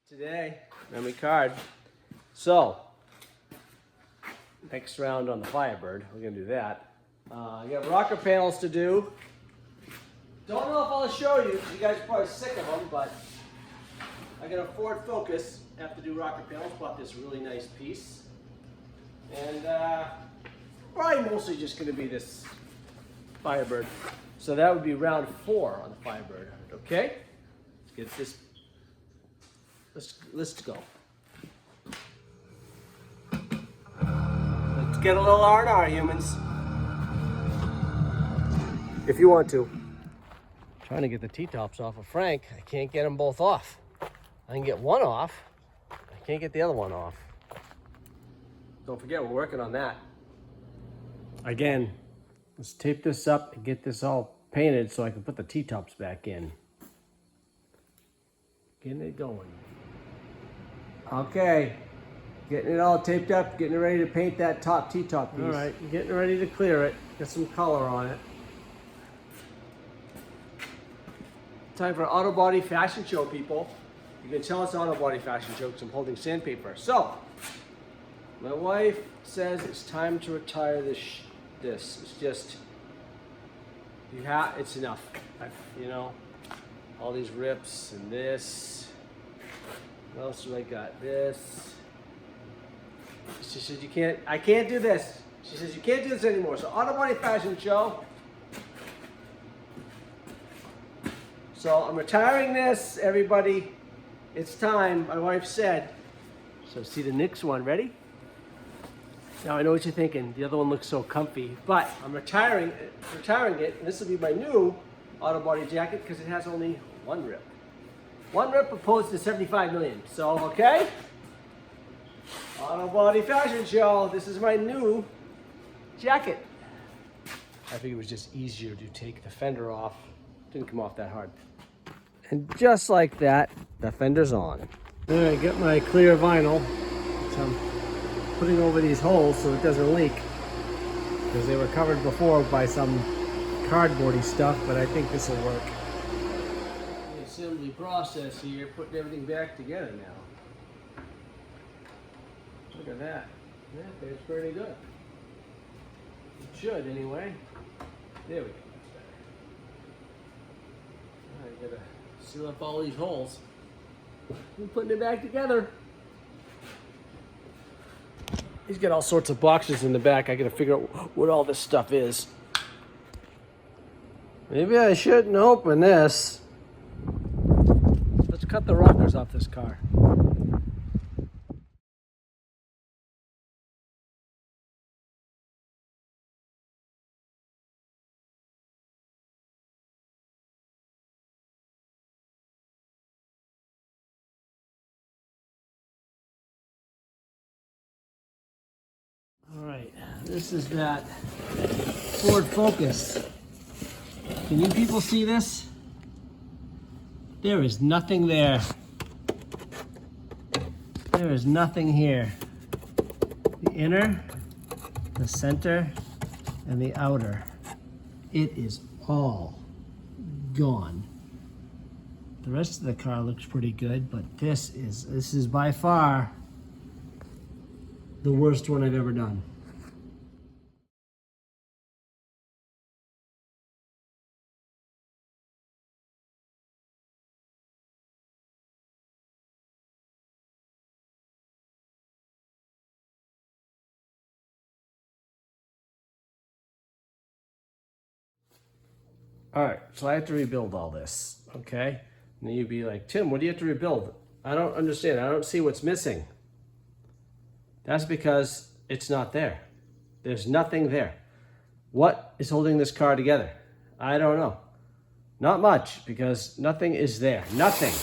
Today, memory card. So, next round on the Firebird, we're gonna do that. I got rocker panels to do. Don't know if I'll show you, because you guys are probably sick of them, but I got a Ford Focus, have to do rocker panels, bought this really nice piece. And probably mostly just gonna be this Firebird. So that would be round 4 on the Firebird, okay? Let's get this. Let's go. Let's get a little R&R, humans. If you want to. Trying to get the T-tops off of Frank. I can't get them both off. I can get one off. I can't get the other one off. Don't forget, we're working on that. Again, let's tape this up and get this all painted so I can put the T-tops back in. Getting it going. Okay, getting it all taped up, getting it ready to paint that top T-top piece. All right, getting ready to clear it, get some color on it. Time for an auto body fashion show, people. You can tell it's an auto body fashion show because I'm holding sandpaper. So, my wife says it's time to retire this. It's just, it's enough. You know, all these rips and this. What else do I got? This. She said, I can't do this. She says, you can't do this anymore. So, auto body fashion show. So, I'm retiring this, everybody. It's time, my wife said. So, see the next one. Ready? Now, I know what you're thinking. The other one looks so comfy. But, I'm retiring it. And this will be my new auto body jacket because it has only one rip. One rip opposed to 75 million. So, okay? Auto body fashion show. This is my new jacket. I think it was just easier to take the fender off. Didn't come off that hard. And just like that, the fender's on. Then I get my clear vinyl, which I'm putting over these holes so it doesn't leak. Because they were covered before by some cardboardy stuff, but I think this will work. Assembly process here, putting everything back together now. Look at that. Yeah, that's pretty good. It should anyway. There we go. That's better. I gotta seal up all these holes. I'm putting it back together. He's got all sorts of boxes in the back. I gotta figure out what all this stuff is. Maybe I shouldn't open this. Let's cut the rockers off this car. All right, this is that Ford Focus. Can you people see this? There is nothing there. There is nothing here. The inner, the center, and the outer. It is all gone. The rest of the car looks pretty good, but this is by far the worst one I've ever done. All right, so I have to rebuild all this, okay? And then you'd be like, Tim, what do you have to rebuild? I don't understand. I don't see what's missing. That's because it's not there. There's nothing there. What is holding this car together? I don't know. Not much, because nothing is there. Nothing.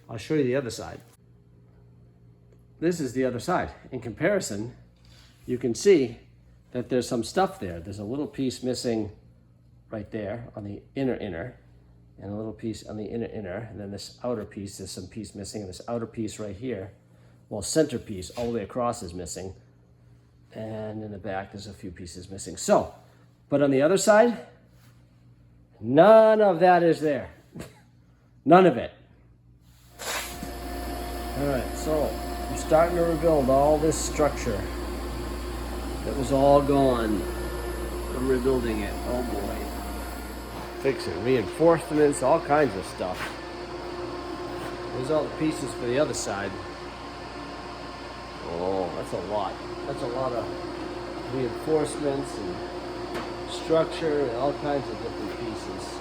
I'll show you the other side. This is the other side. In comparison, you can see that there's some stuff there. There's a little piece missing right there on the inner, and a little piece on the inner, and then this outer piece, there's some piece missing, and this outer piece right here, well, center piece all the way across is missing, and in the back there's a few pieces missing. So, but on the other side, none of that is there. None of it. Alright, so I'm starting to rebuild all this structure that was all gone. I'm rebuilding it. Oh boy. Fixing reinforcements, all kinds of stuff. There's all the pieces for the other side. Oh, that's a lot. That's a lot of reinforcements and structure and all kinds of different pieces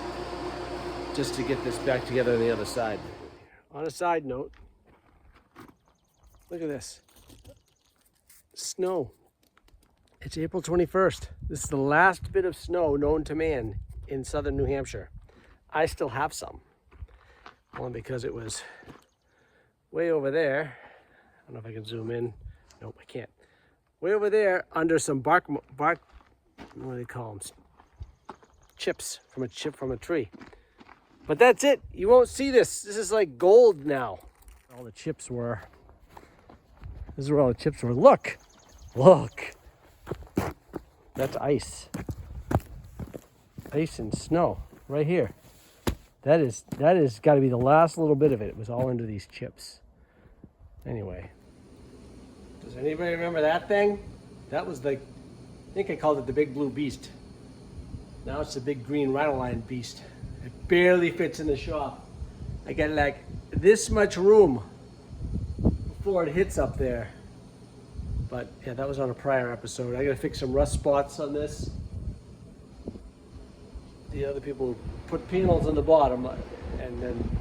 just to get this back together on the other side. On a side note, look at this. Snow. It's April 21st. This is the last bit of snow known to man in southern New Hampshire. I still have some. Only because it was way over there. I don't know if I can zoom in. Nope, I can't. Way over there under some bark, what do they call them? Chips from a tree. But that's it. You won't see this. This is like gold now. All the chips were. This is where all the chips were. Look. Look. That's ice. Ice and snow right here. That is got to be the last little bit of it. It was all under these chips. Anyway. Does anybody remember that thing? That was I think I called it the Big Blue Beast. Now it's the Big Green Rhinoline Beast. It barely fits in the shop. I got like this much room before it hits up there. But yeah, that was on a prior episode. I gotta fix some rust spots on this. The other people put panels on the bottom, and then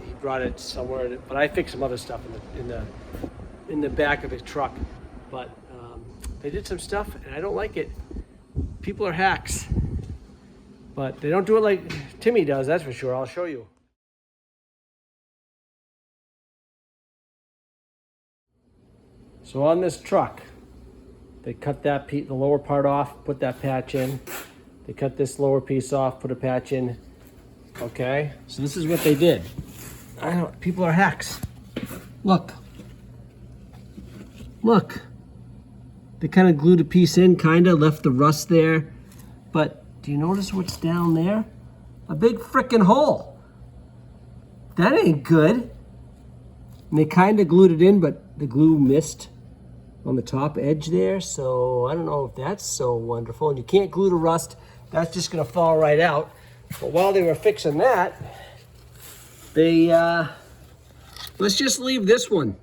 he brought it somewhere. But I fixed some other stuff in the back of his truck. But they did some stuff, and I don't like it. People are hacks, but they don't do it like Timmy does. That's for sure. I'll show you. So on this truck, they cut that the lower part off, put that patch in. They cut this lower piece off, put a patch in. Okay, so this is what they did. I know, people are hacks. Look. Look. They kind of glued a piece in, kind of left the rust there. But do you notice what's down there? A big frickin' hole. That ain't good. And they kind of glued it in, but the glue missed on the top edge there. So I don't know if that's so wonderful. And you can't glue to rust. That's just gonna fall right out. But while they were fixing that, they, let's just leave this one.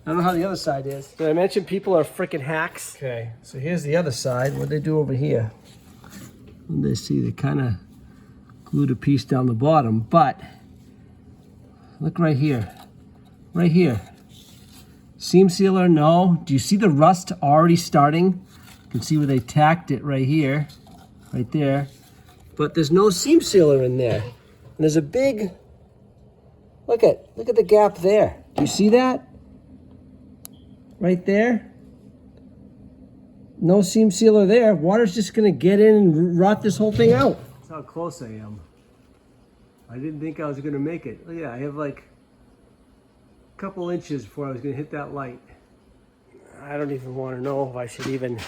I don't know how the other side is. Did I mention people are freaking hacks? Okay, so here's the other side. What they do over here? When they see, they kind of glued a piece down the bottom, but look right here. Right here. Seam sealer, no. Do you see the rust already starting? You can see where they tacked it right here, right there. But there's no seam sealer in there. And there's a big, look at the gap there. Do you see that? Right there. No seam sealer there. Water's just gonna get in and rot this whole thing out. That's how close I am. I didn't think I was gonna make it. Look at that, I have like couple inches before I was going to hit that light. I don't even want to know if I should even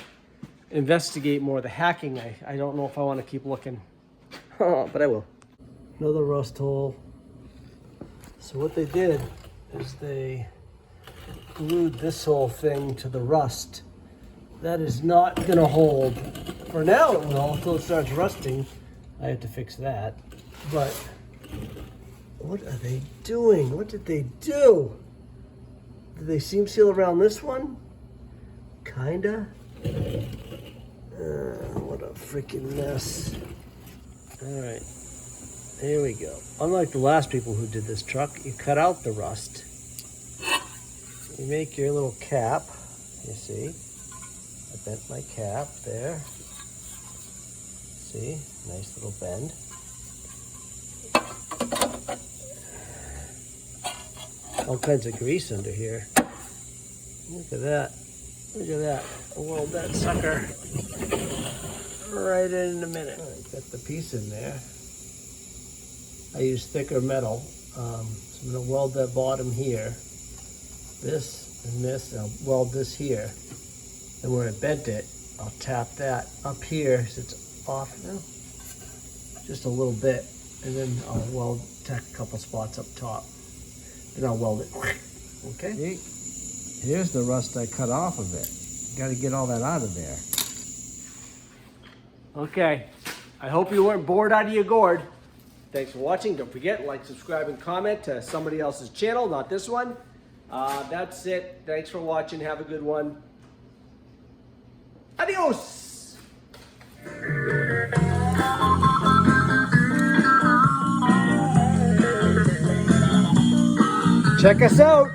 investigate more of the hacking. I don't know if I want to keep looking, but I will. Another rust hole. So what they did is they glued this whole thing to the rust. That is not going to hold. For now it will until it starts rusting. I have to fix that. But what are they doing? What did they do? Did they seam seal around this one? Kinda. What a freaking mess. All right, here we go. Unlike the last people who did this truck, you cut out the rust. You make your little cap, you see. I bent my cap there. See, nice little bend. All kinds of grease under here. Look at that. Look at that. I'll weld that sucker right in a minute. Right, got the piece in there. I use thicker metal. So I'm going to weld that bottom here. This and this. And I'll weld this here. And where I bent it, I'll tap that up here so it's off now. Just a little bit. And then I'll tack a couple spots up top. Then I'll weld it Okay. See? Here's the rust I cut off of it. Got to get all that out of there. Okay. I hope you weren't bored out of your gourd. Thanks for watching. Don't forget, like, subscribe, and comment to somebody else's channel, not this one. That's it. Thanks for watching. Have a good one. Adios! Check us out.